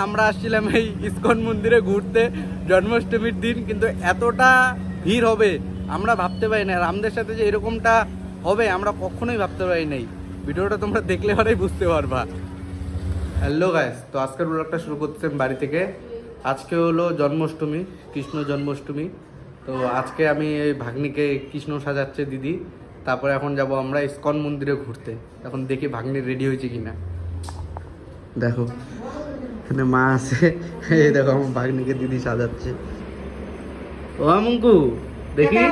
আমরা আসছিলাম এই ইসকন মন্দিরে ঘুরতে জন্মাষ্টমীর দিন, কিন্তু এতটা ভিড় হবে আমরা ভাবতে পারি না। আর আমাদের সাথে যে এরকমটা হবে আমরা কখনোই ভাবতে পারি নাই। ভিডিওটা তোমরা দেখলে পরেই বুঝতে পারবা। হ্যালো গাইস, তো আজকের ব্লগটা শুরু করতেছি বাড়ি থেকে। আজকে হলো জন্মাষ্টমী, কৃষ্ণ জন্মাষ্টমী। তো আজকে আমি এই ভাগ্নিকে কৃষ্ণ সাজাচ্ছে দিদি। তারপরে এখন যাব আমরা ইসকন মন্দিরে ঘুরতে। এখন দেখি ভাগ্নি রেডি হয়েছে কিনা। দেখো এখানে মা আছে, এই দেখো আমার ভাগ্নিকে দিদি সাজাচ্ছে। ও মঙ্কু দেখি,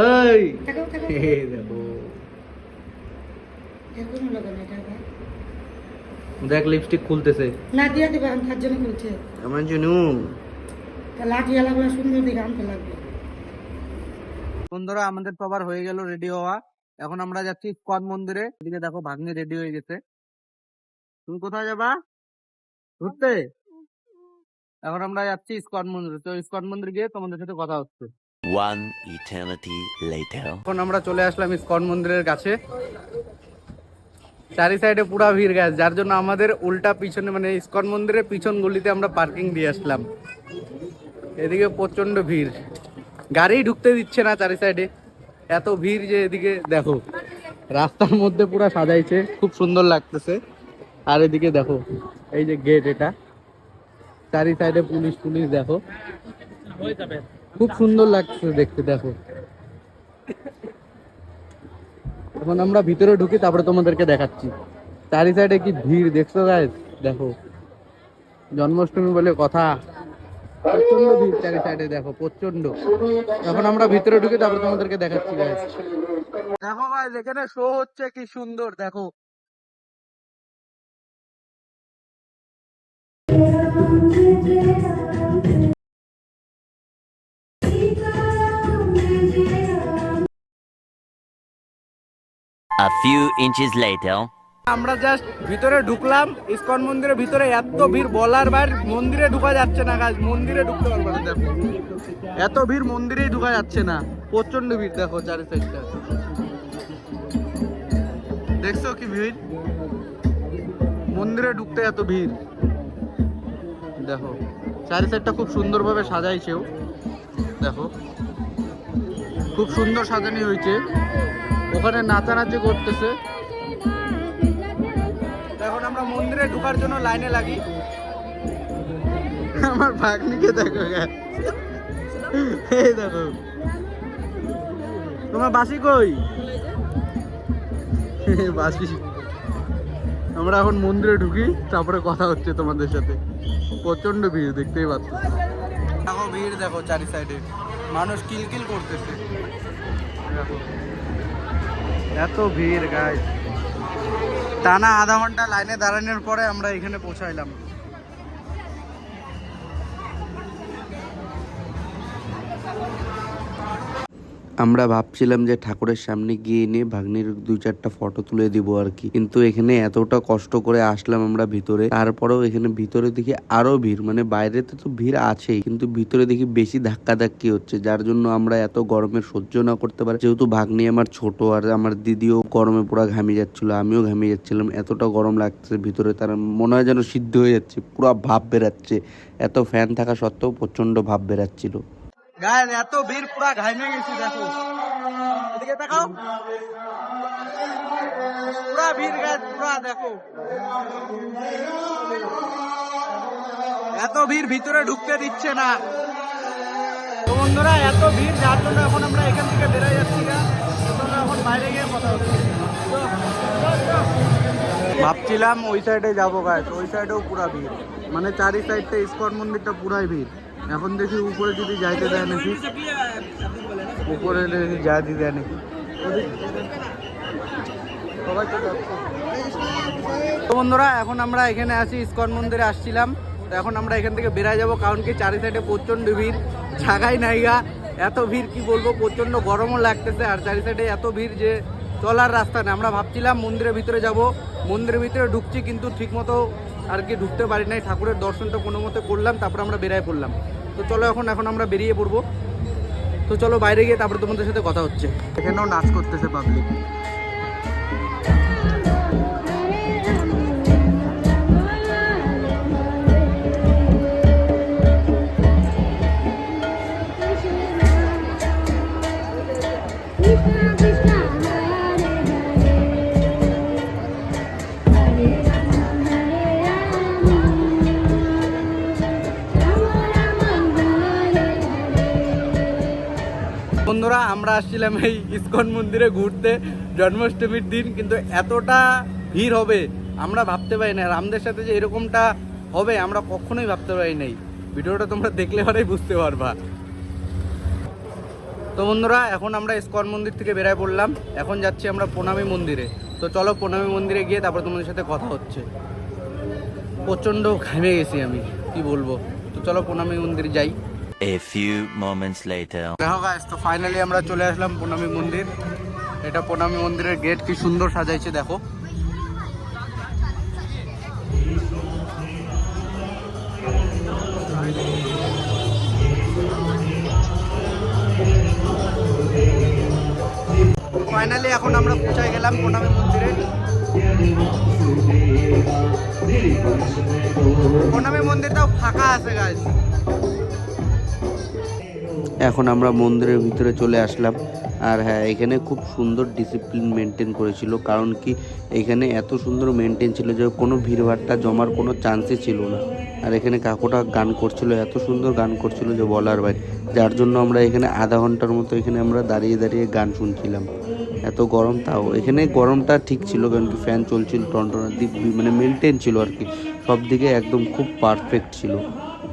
ওই দেখো দেখ লিপস্টিক খুলতেছে না দিয়া দিবে, আমি তার জন্য খুলছে আমার জন্য। লাঠি আলাগুলো সুন্দর দিকে আনতে লাগবে। বন্ধুরা আমাদের তো আবার হয়ে গেল রেডি হওয়া। এখন আমরা যাচ্ছি ইসকন মন্দিরে। এদিকে দেখো ভাগ্নি রেডি হয়ে গেছে। তুমি কোথায় যাবা? ঘুরতে। এখন আমরা যাচ্ছি ইসকন মন্দিরে। তো ইসকন মন্দির গিয়ে তোমাদের সাথে কথা হচ্ছে। One eternity later. এখন আমরা চলে আসলাম ইসকন মন্দিরের কাছে। চারি সাইডে পুরা ভিড় গাছ, যার জন্য আমাদের উল্টা পিছনে মানে ইসকন মন্দিরের পিছন গলিতে আমরা পার্কিং দিয়ে আসলাম। এদিকে প্রচন্ড ভিড়, গাড়ি ঢুকতে দিচ্ছে না চারি সাইডে, এত ভিড় যে। এদিকে দেখো রাস্তার মধ্যে পুরা সাজাইছে, খুব সুন্দর লাগতেছে। আর এদিকে দেখো এই যে গেট, এটা চারি সাইডে পুলিশ পুলিশ দেখো, খুব সুন্দর লাগছে দেখতে। দেখো এখন আমরা ভিতরে ঢুকি, তারপরে তোমাদেরকে দেখাচ্ছি। চারি সাইডে কি ভিড় দেখছো গাইস, দেখো জন্মাষ্টমী বলে কথা, প্রচন্ড ভিড় চারি সাইডে দেখো, প্রচন্ড। এখন আমরা ভিতরে ঢুকি, তারপরে তোমাদেরকে দেখাচ্ছি গাইস। দেখো গাইস এখানে শো হচ্ছে, কি সুন্দর দেখো। A few inches later. আমরা জাস্ট ভিতরে ঢুকলাম ইসকন মন্দিরের ভিতরে, এত ভিড় বলার বাইরে, মন্দিরে ঢুকা যাচ্ছে না গাইস, মন্দিরে ঢুকতে পারবে না। দেখো এত ভিড়, মন্দিরেই ঢুকা যাচ্ছে না, প্রচন্ড ভিড়। দেখো চারি সাইডটা দেখছো কি ভিড়, মন্দিরে ঢুকতে এত ভিড়। দেখো চারি সাইডটা খুব সুন্দরভাবে সাজাইছেও, দেখো খুব সুন্দর সাজানো হয়েছে। ওখানে নাচানাচি করতেছে। এখন আমরা মন্দিরে ঢোকার জন্য লাইনে লাগি। আমার ভাগ্নিকে দেখো, এই দেখো তোমার বাসি কই, বাসি। আমরা এখন মন্দিরে ঢুকি, তারপরে কথা হচ্ছে তোমাদের সাথে। প্রচন্ড ভিড়, দেখতেই পাচ্ছ। দেখো ভিড় দেখো চারি সাইডে, মানুষ কিলকিল করতেছে। দেখো এত ভিড় গাইস। টানা আধা ঘন্টা লাইনে দাঁড়ানোর পরে আমরা এখানে পৌঁছাইলাম। আমরা ভাবছিলাম যে ঠাকুরের সামনে গিয়ে নিয়ে ভাগ্নির 2-4টা ফটো তুলে দিব আর কি, কিন্তু এখানে এতটা কষ্ট করে আসলাম আমরা ভিতরে, তারপরেও এখানে ভিতরে দেখি আরো ভিড়। মানে বাইরেতে তো ভিড় আছেই, কিন্তু ভিতরে দেখি বেশি ধাক্কাধাক্কি হচ্ছে, যার জন্য আমরা এত গরমে সহ্য না করতে পারি। যেহেতু ভাগ্নি আমার ছোট, আর আমার দিদিও গরমে পুরো ঘামিয়ে যাচ্ছিল, আমিও ঘামিয়ে যাচ্ছিলাম। এতটা গরম লাগছে ভিতরে, তার মনে হয় যেন সিদ্ধ হয়ে যাচ্ছে, পুরো ভাপ বেরাচ্ছে। এত ফ্যান থাকা সত্ত্বেও প্রচন্ড ভাপ বেরাচ্ছিল। গায়ে এত ভিড়, পুরা ঘামে গেছি। দেখো এদিকে তাকাও, পুরা ভিড় গাছ, পুরা দেখো এত ভিড়, ভিতরে ঢুকতে দিচ্ছে না। তো বন্ধুরা এত ভিড়, যার জন্য এখন আমরা এখান থেকে বেরিয়ে যাচ্ছি না, এখন বাইরে গিয়ে কথা হচ্ছে। ভাবছিলাম ওই সাইডে যাবো গাছ, ওই সাইডেও পুরা ভিড়, মানে চারি সাইডটা ইসকন মন্দিরটা পুরাই ভিড়। এখন দেখি উপরে যদি যাইতে দেয় নাকি, উপরে যাইতে দেয় নাকি। তো বন্ধুরা এখন আমরা এখানে আছি, ইসকন মন্দিরে আসছিলাম। তো এখন আমরা এখান থেকে বেরিয়ে যাবো, কারণ কি চারি সাইডে প্রচন্ড ভিড়, জায়গায় নাইগা। এত ভিড় কি বলবো, প্রচন্ড গরমও লাগতেছে, আর চারি সাইডে এত ভিড় যে চলার রাস্তা নেই। আমরা ভাবছিলাম মন্দিরের ভিতরে যাব, মন্দিরের ভিতরে ঢুকছি, কিন্তু ঠিক মতো আর কি ঢুকতে পারি নাই। ঠাকুরের দর্শনটা কোনো মতো করলাম, তারপর আমরা বেরিয়ে পড়লাম। তো চলো এখন আমরা বেরিয়ে পড়বো। তো চলো বাইরে গিয়ে তারপরে তোমাদের সাথে কথা হচ্ছে। এখানেও নাচ করতেছে পাবলিক। আমরা আসছিলাম এই ইসকন মন্দিরে ঘুরতে জন্মাষ্টমীর দিন, কিন্তু এতটা ভিড় হবে আমরা ভাবতে পারি না। রামদের সাথে যে এরকমটা হবে আমরা কখনোই ভাবতে পারি নাই। ভিডিওটা তোমরা দেখলে পরেই বুঝতে পারবা। তো বন্ধুরা, এখন আমরা ইসকন মন্দির থেকে বেরায় পড়লাম, এখন যাচ্ছি আমরা প্রণামী মন্দিরে। তো চলো প্রণামী মন্দিরে গিয়ে তারপর তোমাদের সাথে কথা হচ্ছে। প্রচণ্ড ঘামে গেছি আমি, কি বলবো। তো চলো প্রণামী মন্দিরে যাই। A few moments later. দেখো গাইস, তো ফাইনালি আমরা চলে আসলাম প্রণামী মন্দির। এটা প্রণামী মন্দিরের গেট, কি সুন্দর সাজাইছে দেখো। ফাইনালি এখন আমরা পৌঁছায় গেলাম প্রণামী মন্দিরে। প্রণামী মন্দিরটাও ফাঁকা আছে গাইস। এখন আমরা মন্দিরের ভিতরে চলে আসলাম। আর হ্যাঁ, এখানে খুব সুন্দর ডিসিপ্লিন মেনটেন করেছিল, কারণ কি এখানে এত সুন্দর মেনটেন ছিল যে কোনো ভিড়ভাট্টা জমার কোনো চান্সই ছিল না। আর এখানে কাকুটা গান করছিল, এত সুন্দর গান করছিল যে বলার বাইরে, যার জন্য আমরা এখানে আধা ঘন্টার মতো এখানে আমরা দাঁড়িয়ে দাঁড়িয়ে গান শুনছিলাম। এত গরম, তাও এখানে গরমটা ঠিক ছিল, কারণ কি ফ্যান চলছিল, টনটনার দিক মানে মেনটেন ছিল আর কি, সব দিকে একদম খুব পারফেক্ট ছিল।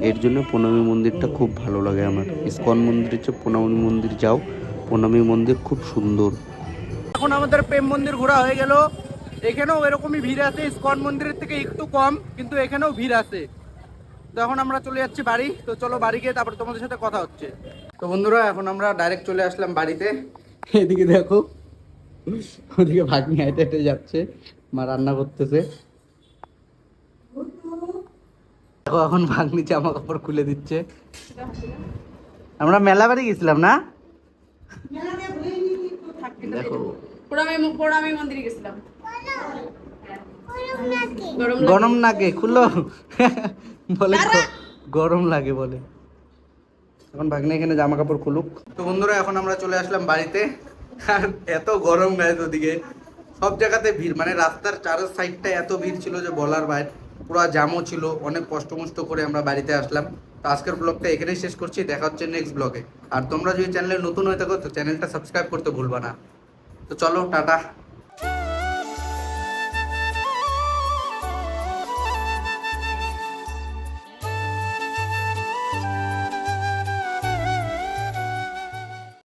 এর জন্য প্রণামী মন্দিরটা খুব ভালো লাগে আমার। ইসকন মন্দিরের চেয়ে প্রণামী মন্দির যাও, প্রণামী মন্দির খুব সুন্দর। এখন আমাদের প্রেম মন্দির ঘোরা হয়ে গেল। এখানেও এরকমই ভিড় আছে, ইসকন মন্দিরের থেকে একটু কম, কিন্তু এখানেও ভিড় আছে। তো এখন আমরা চলে যাচ্ছি বাড়ি। তো চলো বাড়ি গিয়ে তারপর তোমাদের সাথে কথা হচ্ছে। তো বন্ধুরা, এখন আমরা ডাইরেক্ট চলে আসলাম বাড়িতে। এদিকে দেখো, ওদিকে ভাগ্নি হেঁটে হেঁটে যাচ্ছে, মা রান্না করতেছে। দেখো এখন ভাগ্নি জামা কাপড় খুলে দিচ্ছে। আমরা মেলা বাড়ি গেছিলাম না, দেখো প্রণামী মন্দিরে গেছিলাম। গরম লাগে খুলো বলে, গরম লাগে বলে। এখন ভাগ্নে এখানে জামা কাপড় খুলুক। তো বন্ধুরা, এখন আমরা চলে আসলাম বাড়িতে। আর এত গরম গায়ে, ওদিকে সব জায়গাতে ভিড়, মানে রাস্তার চার সাইডটা এত ভিড় ছিল যে বলার বাইরে, পুরো জামও ছিল। অনেক কষ্ট করে আমরা বাড়িতে আসলাম। তো আজকের ব্লগটা এখানেই শেষ করছি, দেখা হচ্ছে নেক্সট ব্লগে। আর তোমরা যদি চ্যানেলে নতুন হয়ে থাকো তো চ্যানেলটা সাবস্ক্রাইব করতে ভুলবা না। তো চলো, টাটা।